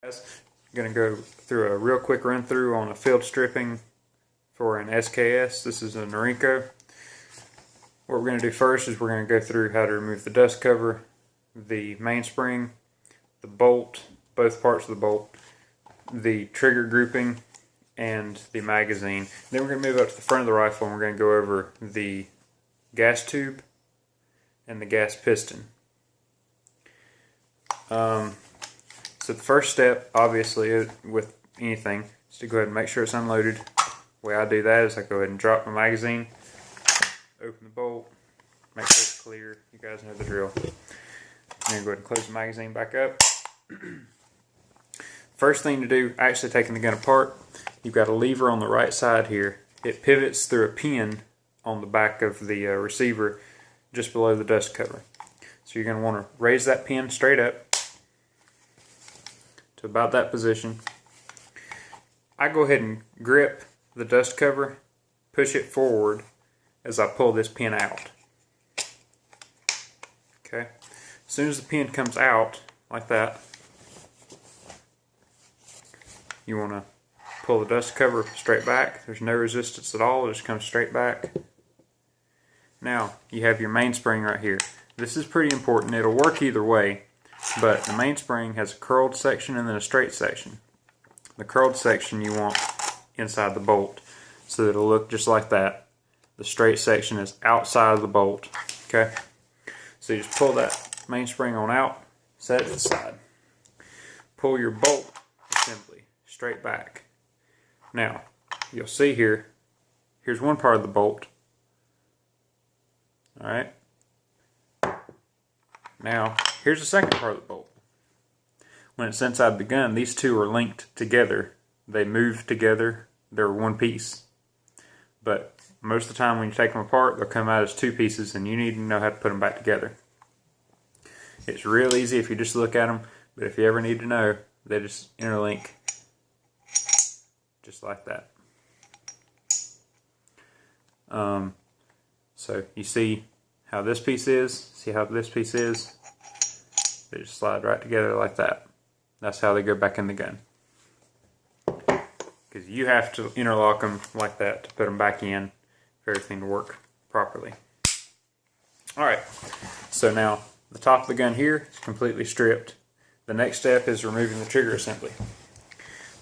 I'm going to go through a real quick run through on a field stripping for an SKS. This is a norinco. What we're going to do first is we're going to go through how to remove the dust cover, the mainspring, the bolt, both parts of the bolt, the trigger grouping, and the magazine. Then we're going to move up to the front of the rifle and we're going to go over the gas tube and the gas piston. So the first step, obviously, with anything, is to go ahead and make sure it's unloaded. The way I do that is I go ahead and drop my magazine, open the bolt, make sure it's clear. You guys know the drill. Then go ahead and close the magazine back up. First thing to do, actually taking the gun apart, you've got a lever on the right side here. It pivots through a pin on the back of the receiver just below the dust cover. So you're going to want to raise that pin straight up to about that position. I go ahead and grip the dust cover, push it forward as I pull this pin out. Okay. As soon as the pin comes out like that, you want to pull the dust cover straight back. There's no resistance at all, it just comes straight back. Now you have your mainspring right here. This is pretty important. It'll work either way, but the mainspring has a curled section and then a straight section. The curled section you want inside the bolt, so that it'll look just like that. The straight section is outside of the bolt. Okay, so you just pull that mainspring on out, set it aside. Pull your bolt assembly straight back. Now you'll see here, here's one part of the bolt. Alright, now here's the second part of the bolt. When it's inside the gun, these two are linked together. They move together. They're one piece. But most of the time when you take them apart, they'll come out as two pieces, and you need to know how to put them back together. It's real easy if you just look at them, but if you ever need to know, they just interlink just like that. So you see how this piece is, see how this piece is? They just slide right together like that. That's how they go back in the gun. Because you have to interlock them like that to put them back in for everything to work properly. Alright, so now the top of the gun here is completely stripped. The next step is removing the trigger assembly.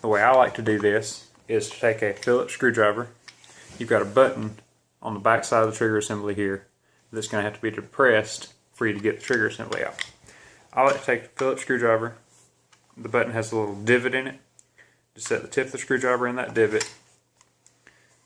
The way I like to do this is to take a Phillips screwdriver. You've got a button on the back side of the trigger assembly here that's going to have to be depressed for you to get the trigger assembly out. I like to take the Phillips screwdriver. The button has a little divot in it. Just set the tip of the screwdriver in that divot.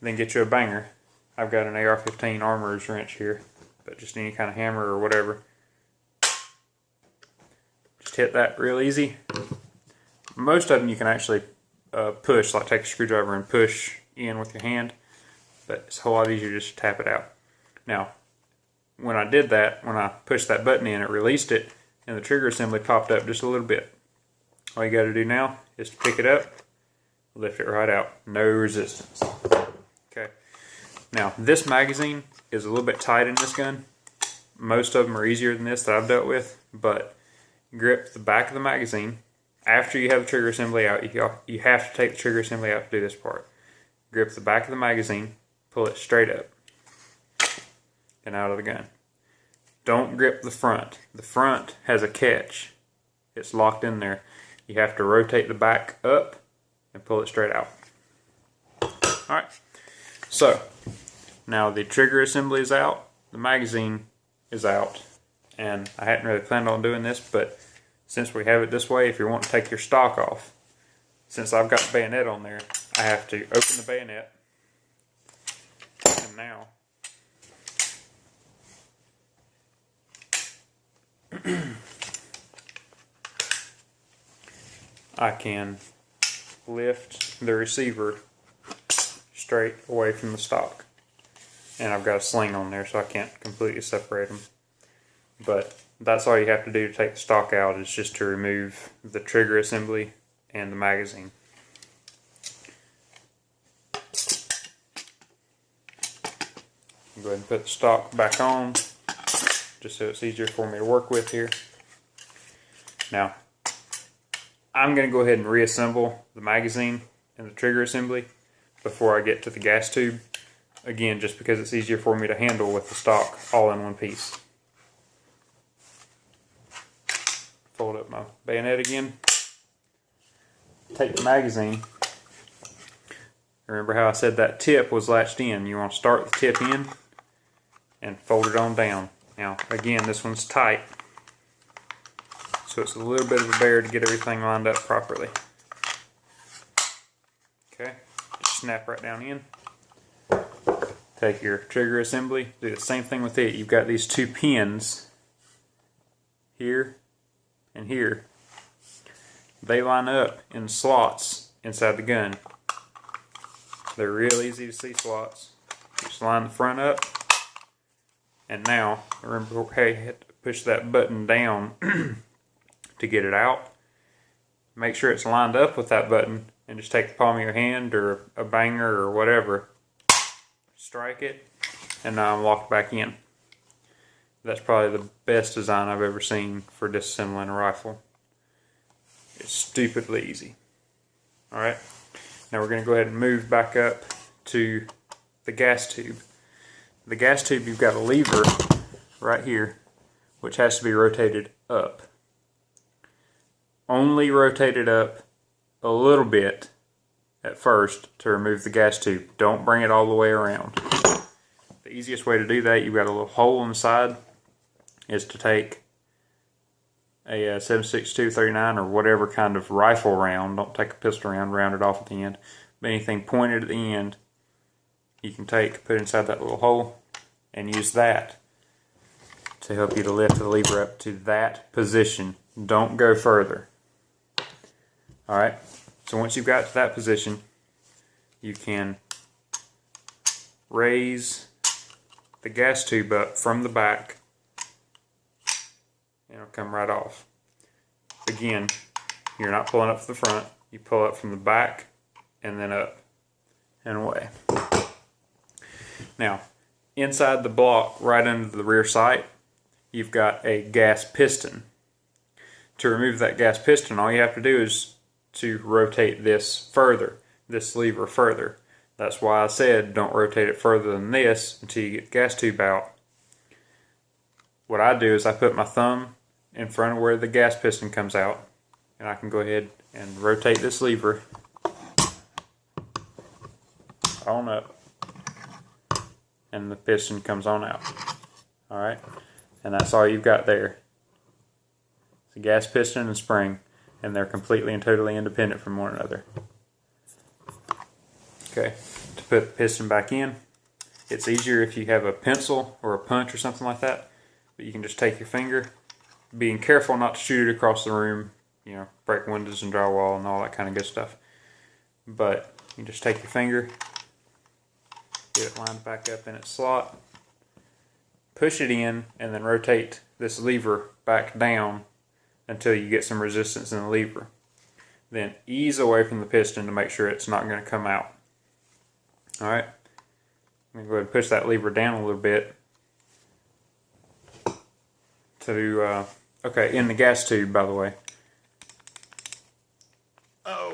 Then get you a banger. I've got an AR-15 armorer's wrench here, but just any kind of hammer or whatever. Just hit that real easy. Most of them you can actually push, like take a screwdriver and push in with your hand, but it's a whole lot easier just to tap it out. Now, when I did that, when I pushed that button in, it released it, and the trigger assembly popped up just a little bit. All you got to do now is to pick it up, lift it right out. No resistance. Okay. Now, this magazine is a little bit tight in this gun. Most of them are easier than this that I've dealt with, but grip the back of the magazine. After you have the trigger assembly out, you have to take the trigger assembly out to do this part. Grip the back of the magazine, pull it straight up and out of the gun. Don't grip the front. The front has a catch. It's locked in there. You have to rotate the back up and pull it straight out. Alright, so now the trigger assembly is out, the magazine is out, and I hadn't really planned on doing this, but since we have it this way, if you want to take your stock off, since I've got the bayonet on there, I have to open the bayonet, and now I can lift the receiver straight away from the stock. And I've got a sling on there so I can't completely separate them. But that's all you have to do to take the stock out, is just to remove the trigger assembly and the magazine. Go ahead and put the stock back on, just so it's easier for me to work with here. Now, I'm going to go ahead and reassemble the magazine and the trigger assembly before I get to the gas tube. Again, just because it's easier for me to handle with the stock all in one piece. Fold up my bayonet again. Take the magazine. Remember how I said that tip was latched in. You want to start the tip in and fold it on down. Now, again, this one's tight, so it's a little bit of a bear to get everything lined up properly. Okay, just snap right down in. Take your trigger assembly, do the same thing with it. You've got these two pins here and here. They line up in slots inside the gun. They're real easy to see slots. Just line the front up. And now, remember, hey, you have to push that button down to get it out. Make sure it's lined up with that button, and just take the palm of your hand or a banger or whatever, strike it, and now I'm locked back in. That's probably the best design I've ever seen for disassembling a rifle. It's stupidly easy. Alright, now we're going to go ahead and move back up to the gas tube. The gas tube, you've got a lever right here, which has to be rotated up. Only rotate it up a little bit at first to remove the gas tube. Don't bring it all the way around. The easiest way to do that, you've got a little hole on the side, is to take a 7.62 39 or whatever kind of rifle round. Don't take a pistol round, round it off at the end. But anything pointed at the end, you can take, put inside that little hole, and use that to help you to lift the lever up to that position. Don't go further. Alright, so once you've got to that position, you can raise the gas tube up from the back, and it'll come right off. Again, you're not pulling up from the front, you pull up from the back and then up and away. Now, inside the block, right under the rear sight, you've got a gas piston. To remove that gas piston, all you have to do is to rotate this further, this lever further. That's why I said don't rotate it further than this until you get the gas tube out. What I do is I put my thumb in front of where the gas piston comes out, and I can go ahead and rotate this lever on up, and the piston comes on out. Alright, and that's all you've got there. It's a gas piston and spring, and they're completely and totally independent from one another. Okay, to put the piston back in, it's easier if you have a pencil or a punch or something like that, but you can just take your finger, being careful not to shoot it across the room, you know, break windows and drywall and all that kind of good stuff. But you just take your finger, get it lined back up in its slot, push it in, and then rotate this lever back down until you get some resistance in the lever. Then ease away from the piston to make sure it's not going to come out. Alright, I'm going to go ahead and push that lever down a little bit to, okay, in the gas tube, by the way. Oh,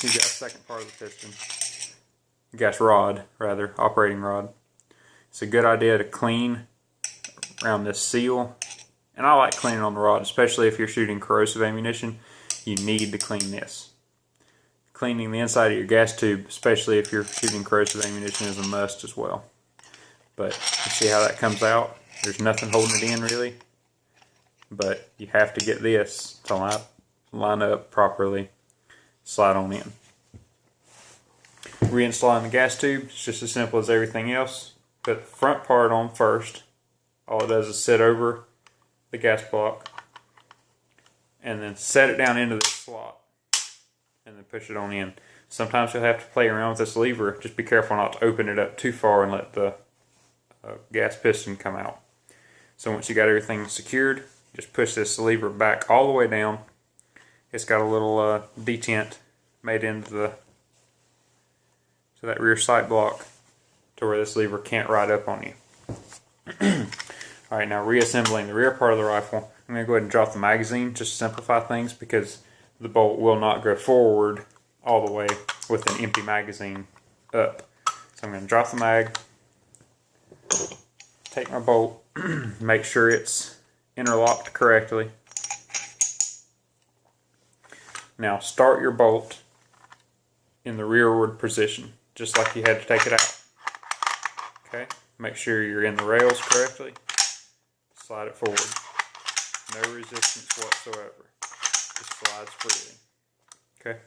you got a second part of the piston. Gas rod, rather, operating rod. It's a good idea to clean around this seal. And I like cleaning on the rod, especially if you're shooting corrosive ammunition. You need to clean this. Cleaning the inside of your gas tube, especially if you're shooting corrosive ammunition, is a must as well. But you see how that comes out? There's nothing holding it in really. But you have to get this to line up properly. Slide on in. Reinstalling the gas tube, it's just as simple as everything else. Put the front part on first. All it does is sit over the gas block and then set it down into the slot and then push it on in. Sometimes you'll have to play around with this lever. Just be careful not to open it up too far and let the gas piston come out. So once you got everything secured, just push this lever back all the way down. It's got a little detent made into that rear sight block to where this lever can't ride up on you. Alright, now reassembling the rear part of the rifle. I'm going to go ahead and drop the magazine just to simplify things, because the bolt will not go forward all the way with an empty magazine up. So I'm going to drop the mag, take my bolt, make sure it's interlocked correctly. Now start your bolt in the rearward position, just like you had to take it out. Okay, make sure you're in the rails correctly. Slide it forward. No resistance whatsoever. Just slides freely. Okay.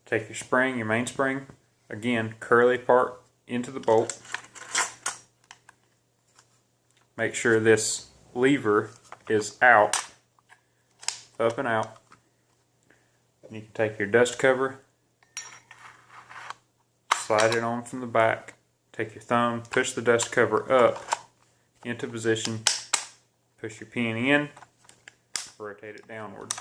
Take your spring, your mainspring. Again, curly part into the bolt. Make sure this lever is out, up and out. You can take your dust cover, slide it on from the back. Take your thumb, push the dust cover up into position, push your pin in, rotate it downward.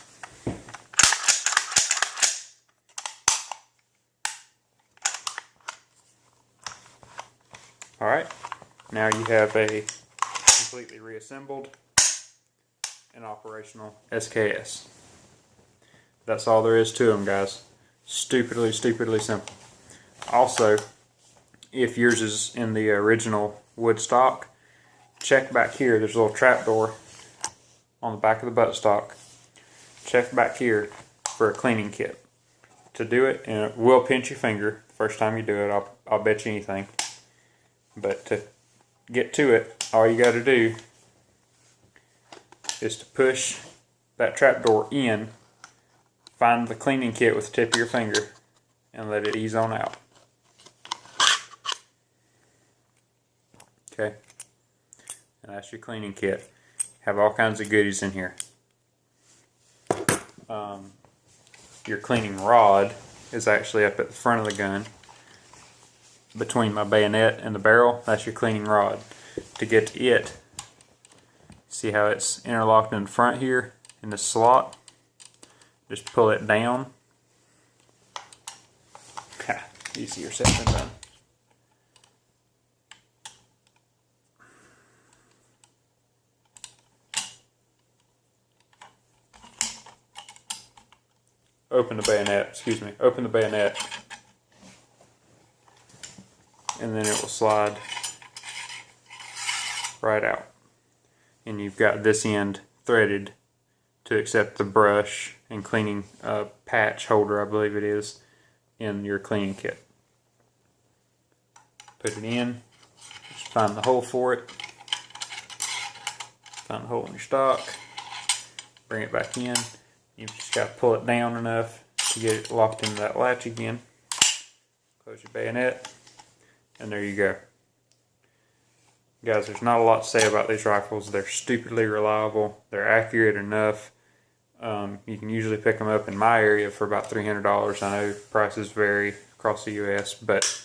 Alright, now you have a completely reassembled and operational SKS. That's all there is to them, guys. Stupidly simple. Also, if yours is in the original wood stock, check back here. There's a little trap door on the back of the buttstock. Check back here for a cleaning kit. To do it, and it will pinch your finger the first time you do it, I'll bet you anything. But to get to it, all you got to do is to push that trap door in, find the cleaning kit with the tip of your finger, and let it ease on out. Okay, and that's your cleaning kit. Have all kinds of goodies in here. Your cleaning rod is actually up at the front of the gun, between my bayonet and the barrel. That's your cleaning rod. To get to it, see how it's interlocked in the front here in the slot? Just pull it down. Easier said than done. Open the bayonet, open the bayonet, and then it will slide right out. And you've got this end threaded to accept the brush and cleaning patch holder, I believe it is, in your cleaning kit. Put it in, just find the hole for it, find the hole in your stock, bring it back in. You've just got to pull it down enough to get it locked into that latch again. Close your bayonet, and there you go. Guys, there's not a lot to say about these rifles. They're stupidly reliable. They're accurate enough. You can usually pick them up in my area for about $300. I know prices vary across the U.S., but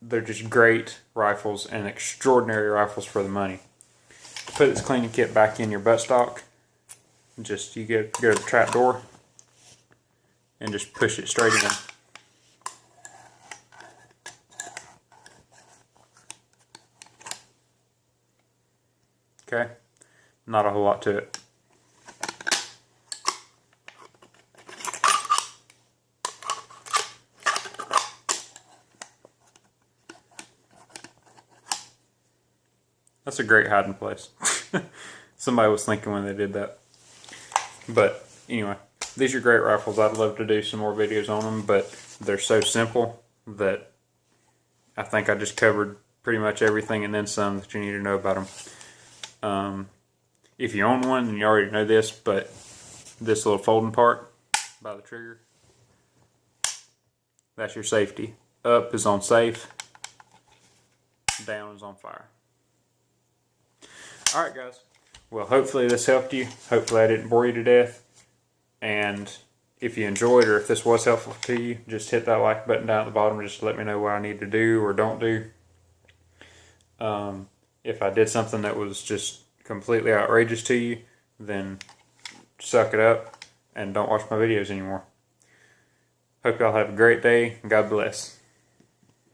they're just great rifles and extraordinary rifles for the money. Put this cleaning kit back in your buttstock. Just you go to the trap door and just push it straight in. Okay, not a whole lot to it. That's a great hiding place. Somebody was thinking when they did that. But anyway, these are great rifles. I'd love to do some more videos on them, but they're so simple that I think I just covered pretty much everything and then some that you need to know about them. If you own one, then you already know this, but this little folding part by the trigger, that's your safety. Up is on safe, down is on fire. Alright guys, well hopefully this helped you. Hopefully I didn't bore you to death. And if you enjoyed, or if this was helpful to you, just hit that like button down at the bottom just to let me know what I need to do or don't do. If I did something that was just completely outrageous to you, then suck it up and don't watch my videos anymore. Hope y'all have a great day, and God bless.